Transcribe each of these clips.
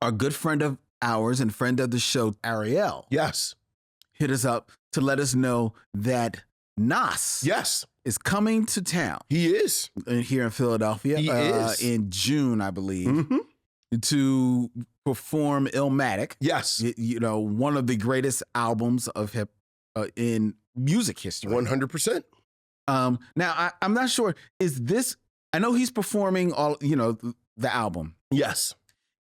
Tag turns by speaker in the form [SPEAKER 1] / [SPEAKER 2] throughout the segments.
[SPEAKER 1] a good friend of ours and friend of the show, Ariel,
[SPEAKER 2] Yes.
[SPEAKER 1] hit us up to let us know that Nas
[SPEAKER 2] Yes.
[SPEAKER 1] is coming to town.
[SPEAKER 2] He is.
[SPEAKER 1] Here in Philadelphia.
[SPEAKER 2] He is.
[SPEAKER 1] In June, I believe,
[SPEAKER 2] Mm-hmm.
[SPEAKER 1] to perform Illmatic.
[SPEAKER 2] Yes.
[SPEAKER 1] You know, one of the greatest albums of hip in music history.
[SPEAKER 2] 100%.
[SPEAKER 1] Now, I'm not sure. Is this? I know he's performing all. You know, the album.
[SPEAKER 2] Yes.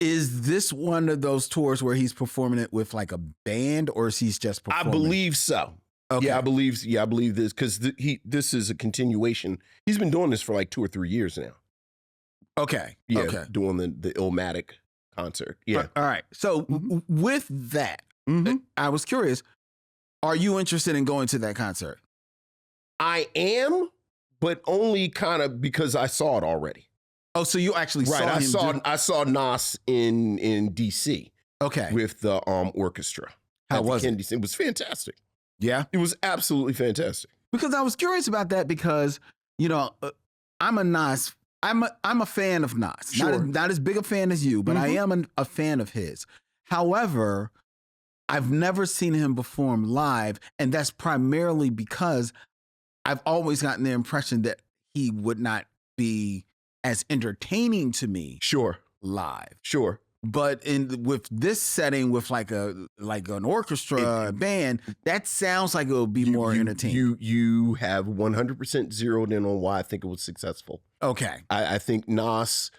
[SPEAKER 1] Is this one of those tours where he's performing it with like a band, or is he just performing?
[SPEAKER 2] I believe so.
[SPEAKER 1] Okay.
[SPEAKER 2] Yeah, I believe this because this is a continuation. He's been doing this for like 2 or 3 years now.
[SPEAKER 1] Okay.
[SPEAKER 2] Yeah,
[SPEAKER 1] Okay.
[SPEAKER 2] doing the Illmatic concert. Yeah.
[SPEAKER 1] All right. So with that, I was curious. Are you interested in going to that concert?
[SPEAKER 2] I am, but only kind of because I saw it already.
[SPEAKER 1] Oh, so you actually saw him?
[SPEAKER 2] I saw Nas in DC.
[SPEAKER 1] Okay.
[SPEAKER 2] With the orchestra.
[SPEAKER 1] How was it?
[SPEAKER 2] It was fantastic.
[SPEAKER 1] Yeah.
[SPEAKER 2] It was absolutely fantastic.
[SPEAKER 1] Because I was curious about that because, you know, I'm a Nas. I'm a fan of Nas.
[SPEAKER 2] Sure.
[SPEAKER 1] Not as big a fan as you, but I am a fan of his. However, I've never seen him perform live, and that's primarily because I've always gotten the impression that he would not be as entertaining to me
[SPEAKER 2] Sure.
[SPEAKER 1] live.
[SPEAKER 2] Sure.
[SPEAKER 1] But with this setting, with like an orchestra band, that sounds like it will be more entertaining.
[SPEAKER 2] You have 100% zeroed in on why I think it was successful.
[SPEAKER 1] Okay.
[SPEAKER 2] I think Nas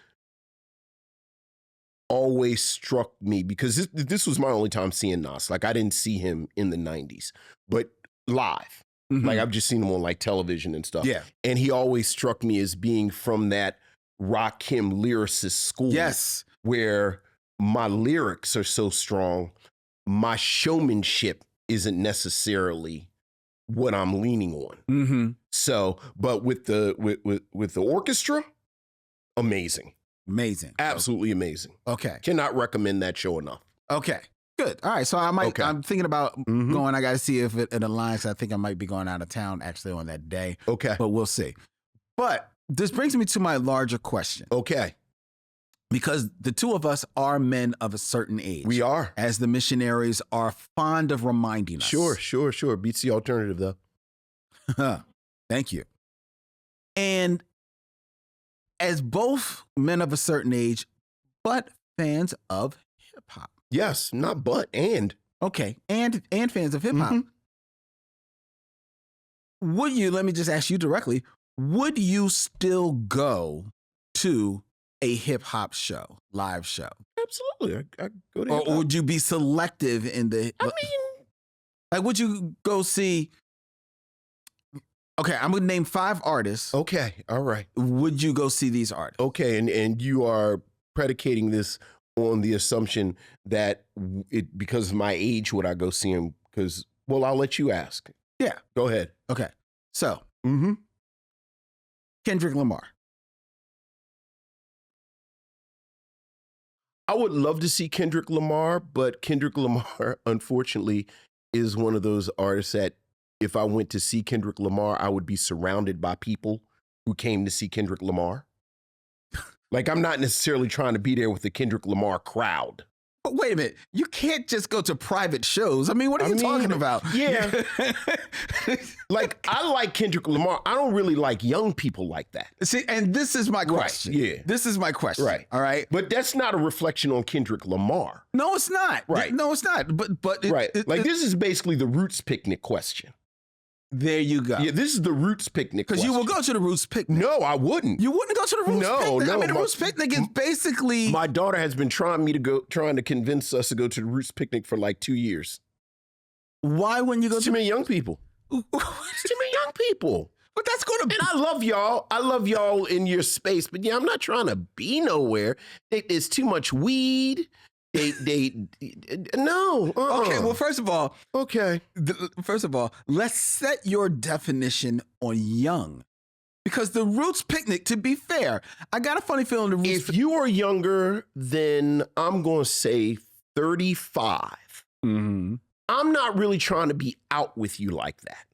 [SPEAKER 2] always struck me because this was my only time seeing Nas. Like I didn't see him in the 90s, but live. Like I've just seen him on like television and stuff.
[SPEAKER 1] Yeah.
[SPEAKER 2] And he always struck me as being from that Rakim lyricist school.
[SPEAKER 1] Yes.
[SPEAKER 2] Where my lyrics are so strong, my showmanship isn't necessarily what I'm leaning on. So, but with the orchestra, amazing, absolutely amazing.
[SPEAKER 1] Okay,
[SPEAKER 2] cannot recommend that show enough.
[SPEAKER 1] Okay, good. All right, so I might. Okay. I'm thinking about going. I got to see if it aligns. I think I might be going out of town actually on that day.
[SPEAKER 2] Okay,
[SPEAKER 1] but we'll see. But this brings me to my larger question.
[SPEAKER 2] Okay.
[SPEAKER 1] Because the two of us are men of a certain age.
[SPEAKER 2] We are.
[SPEAKER 1] As the missionaries are fond of reminding us.
[SPEAKER 2] Sure. Beats the alternative, though.
[SPEAKER 1] Thank you. And as both men of a certain age, but fans of hip hop.
[SPEAKER 2] Yes, not but, and.
[SPEAKER 1] Okay, and fans of hip hop. Would you, let me just ask you directly, would you still go to a hip hop show, live show?
[SPEAKER 2] Absolutely. I go to
[SPEAKER 1] or
[SPEAKER 2] hip-hop.
[SPEAKER 1] would you be selective in the?
[SPEAKER 2] I mean,
[SPEAKER 1] like, would you go see? Okay, I'm gonna name 5 artists.
[SPEAKER 2] Okay, all right.
[SPEAKER 1] Would you go see these artists?
[SPEAKER 2] Okay, and you are predicating this on the assumption that because of my age, would I go see him? Because, well, I'll let you ask.
[SPEAKER 1] Yeah,
[SPEAKER 2] go ahead.
[SPEAKER 1] Okay, so Kendrick Lamar.
[SPEAKER 2] I would love to see Kendrick Lamar, but Kendrick Lamar, unfortunately, is one of those artists that if I went to see Kendrick Lamar, I would be surrounded by people who came to see Kendrick Lamar. Like, I'm not necessarily trying to be there with the Kendrick Lamar crowd.
[SPEAKER 1] But wait a minute, you can't just go to private shows. I mean, what are you talking about?
[SPEAKER 2] Yeah. Like, I like Kendrick Lamar. I don't really like young people like that.
[SPEAKER 1] See, and this is my question.
[SPEAKER 2] Right, yeah.
[SPEAKER 1] This is my question.
[SPEAKER 2] Right.
[SPEAKER 1] All right.
[SPEAKER 2] But that's not a reflection on Kendrick Lamar.
[SPEAKER 1] No, it's not.
[SPEAKER 2] Right.
[SPEAKER 1] No, it's not. But
[SPEAKER 2] this is basically the Roots picnic question.
[SPEAKER 1] There you go.
[SPEAKER 2] Yeah, this is the Roots picnic.
[SPEAKER 1] Because you will go to the Roots picnic.
[SPEAKER 2] No, I wouldn't.
[SPEAKER 1] You wouldn't go to the Roots picnic?
[SPEAKER 2] No.
[SPEAKER 1] I mean, the Roots picnic is basically...
[SPEAKER 2] My daughter has been trying to convince us to go to the Roots picnic for like 2 years.
[SPEAKER 1] Why wouldn't you go to...
[SPEAKER 2] Too many young people. Too many young people.
[SPEAKER 1] But that's going to be...
[SPEAKER 2] And I love y'all. I love y'all in your space. But yeah, I'm not trying to be nowhere. There's too much weed. No.
[SPEAKER 1] Okay, well, first of all, let's set your definition on young. Because the Roots picnic, to be fair, I got a funny feeling the Roots...
[SPEAKER 2] If you are younger than, I'm going to say 35, I'm not really trying to be out with you like that.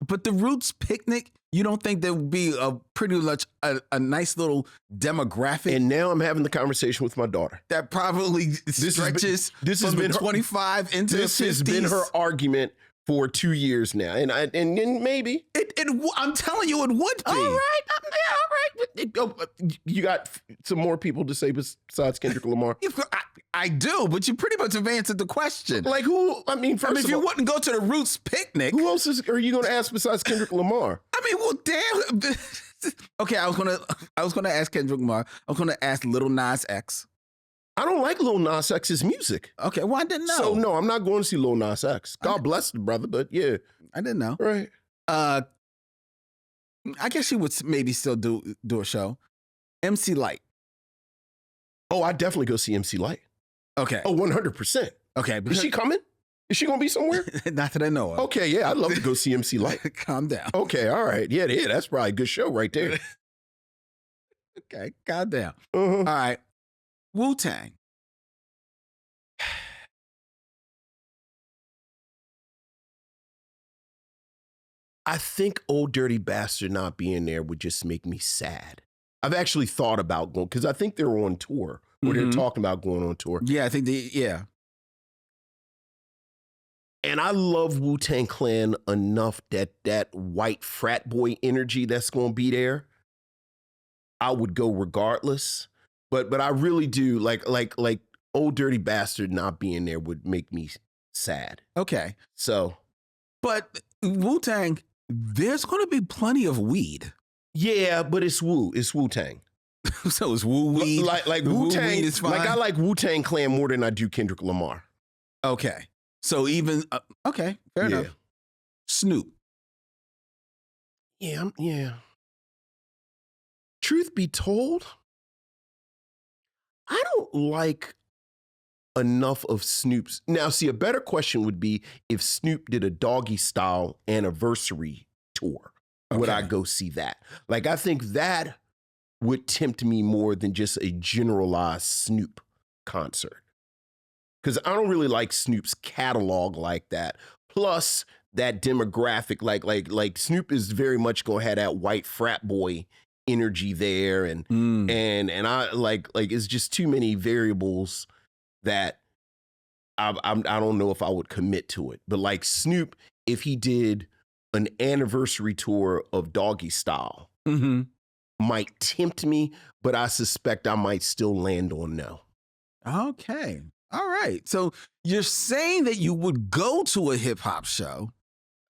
[SPEAKER 1] But the Roots picnic You don't think there would be a pretty much a nice little demographic?
[SPEAKER 2] And now I'm having the conversation with my daughter.
[SPEAKER 1] That probably stretches
[SPEAKER 2] this
[SPEAKER 1] from
[SPEAKER 2] has been
[SPEAKER 1] 25 into the 50s.
[SPEAKER 2] This has been her argument for 2 years now, and maybe
[SPEAKER 1] I'm telling you, it would be.
[SPEAKER 2] All right. You got some more people to say besides Kendrick Lamar?
[SPEAKER 1] I do, but you pretty much have answered the question.
[SPEAKER 2] Like who? I mean,
[SPEAKER 1] if you wouldn't go to the Roots picnic,
[SPEAKER 2] who else are you going to ask besides Kendrick Lamar?
[SPEAKER 1] I mean, well, damn. Okay, I was gonna ask Kendrick Lamar. I was gonna ask Lil Nas X.
[SPEAKER 2] I don't like Lil Nas X's music.
[SPEAKER 1] Okay, well, I didn't know.
[SPEAKER 2] So no, I'm not going to see Lil Nas X. God bless the brother, but yeah,
[SPEAKER 1] I didn't know.
[SPEAKER 2] Right.
[SPEAKER 1] I guess she would maybe still do a show. MC Light.
[SPEAKER 2] Oh, I'd definitely go see MC Light.
[SPEAKER 1] Okay.
[SPEAKER 2] Oh, 100%.
[SPEAKER 1] Okay.
[SPEAKER 2] Is she coming? Is she going to be somewhere?
[SPEAKER 1] Not that I know of.
[SPEAKER 2] Okay, yeah, I'd love to go see MC Light.
[SPEAKER 1] Calm down.
[SPEAKER 2] Okay, all right. Yeah, that's probably a good show right there.
[SPEAKER 1] Okay, calm down.
[SPEAKER 2] Uh-huh.
[SPEAKER 1] All right. Wu-Tang.
[SPEAKER 2] I think Old Dirty Bastard not being there would just make me sad. I've actually thought about going, because I think they're on tour, or they're talking about going on tour.
[SPEAKER 1] Yeah, I think yeah.
[SPEAKER 2] And I love Wu-Tang Clan enough that white frat boy energy that's going to be there, I would go regardless. But I really do like Old Dirty Bastard not being there would make me sad.
[SPEAKER 1] Okay.
[SPEAKER 2] So,
[SPEAKER 1] but Wu-Tang, there's going to be plenty of weed.
[SPEAKER 2] Yeah, but it's Wu-Tang.
[SPEAKER 1] So it's Wu weed.
[SPEAKER 2] Like Wu-Tang is fine. Like I like Wu-Tang Clan more than I do Kendrick Lamar.
[SPEAKER 1] Okay. So even okay, fair enough. Snoop.
[SPEAKER 2] Yeah. Truth be told, I don't like enough of Snoop's. Now, see, a better question would be if Snoop did a Doggy Style anniversary tour. Would I go see that? Like, I think that would tempt me more than just a generalized Snoop concert. Because I don't really like Snoop's catalog like that. Plus, that demographic, like Snoop is very much gonna have that white frat boy energy there, and I like it's just too many variables that I don't know if I would commit to it. But like Snoop, if he did an anniversary tour of Doggy Style, might tempt me, but I suspect I might still land on no.
[SPEAKER 1] Okay. All right. So you're saying that you would go to a hip hop show.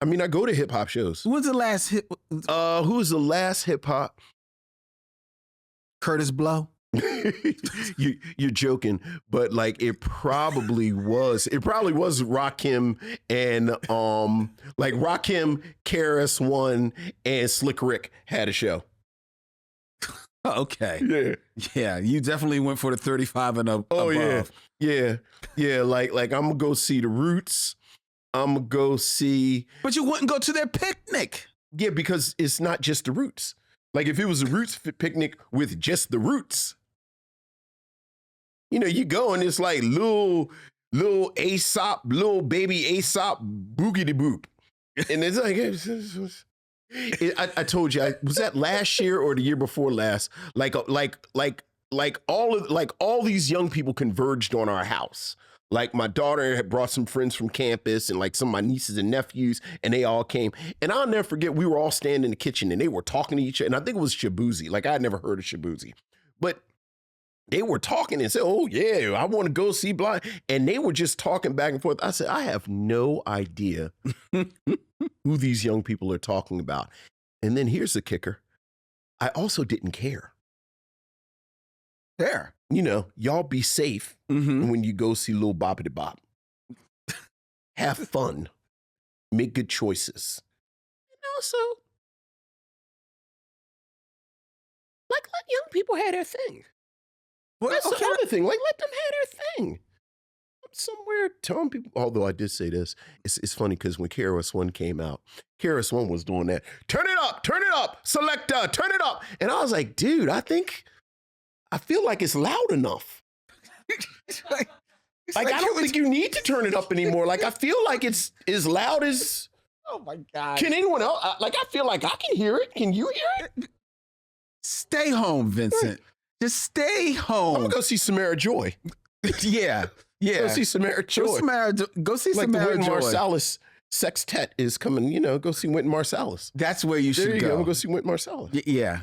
[SPEAKER 2] I mean, I go to hip hop shows.
[SPEAKER 1] When's the last hip?
[SPEAKER 2] Who was the last hip hop?
[SPEAKER 1] Curtis Blow.
[SPEAKER 2] You're joking, but like it probably was Rakim and like Rakim, KRS-One, and Slick Rick had a show.
[SPEAKER 1] Okay. Yeah. You definitely went for the 35 and above.
[SPEAKER 2] Oh yeah. Like I'm gonna go see the Roots. I'm gonna go see.
[SPEAKER 1] But you wouldn't go to their picnic.
[SPEAKER 2] Yeah, because it's not just the Roots. Like if it was a Roots picnic with just the Roots, you go and it's like little Aesop, little baby Aesop, boogity boop, and it's like. I told you, was that last year or the year before last? Like all these young people converged on our house. Like my daughter had brought some friends from campus and like some of my nieces and nephews, and they all came. And I'll never forget, we were all standing in the kitchen and they were talking to each other. And I think it was Shabuzi. Like I had never heard of Shabuzi, but they were talking and said, "Oh yeah, I want to go see Blind." And they were just talking back and forth. I said, I have no idea who these young people are talking about. And then here's the kicker. I also didn't care.
[SPEAKER 1] Fair.
[SPEAKER 2] Y'all be safe when you go see Lil Boppity Bop. Have fun. Make good choices. And also, like, let young people have their thing. Well, that's the other thing. Like, let them have their thing. I'm somewhere telling people, although I did say this, it's funny because when KRS-One came out, KRS-One was doing that. Turn it up, selector, turn it up. And I was like, dude, I feel like it's loud enough. Like I don't think you need to turn it up anymore. Like, I feel like it's as loud as
[SPEAKER 1] Oh my God.
[SPEAKER 2] Can anyone else? Like, I feel like I can hear it. Can you hear it?
[SPEAKER 1] Stay home, Vincent. Just stay home.
[SPEAKER 2] I'm gonna go see Samara Joy.
[SPEAKER 1] Yeah.
[SPEAKER 2] Go see Samara Joy.
[SPEAKER 1] Go see
[SPEAKER 2] like
[SPEAKER 1] Samara
[SPEAKER 2] the Wynton
[SPEAKER 1] Joy.
[SPEAKER 2] Marsalis sextet is coming. Go see Wynton Marsalis.
[SPEAKER 1] That's where you should
[SPEAKER 2] There you
[SPEAKER 1] go.
[SPEAKER 2] go. I'm gonna go see Wynton Marsalis.
[SPEAKER 1] Yeah.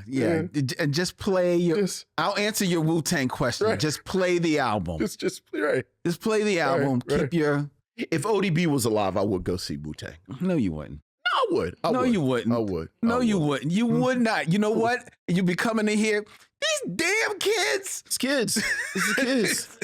[SPEAKER 1] And just play your. I'll answer your Wu-Tang question.
[SPEAKER 2] Right.
[SPEAKER 1] Just play the album.
[SPEAKER 2] Just right.
[SPEAKER 1] Just play the album.
[SPEAKER 2] Right.
[SPEAKER 1] Keep your.
[SPEAKER 2] If ODB was alive, I would go see Wu-Tang.
[SPEAKER 1] No, you wouldn't.
[SPEAKER 2] I would.
[SPEAKER 1] You wouldn't.
[SPEAKER 2] I would.
[SPEAKER 1] No, you wouldn't. You would not. You know what? You'd be coming in here. These damn kids.
[SPEAKER 2] It's kids. It's the kids.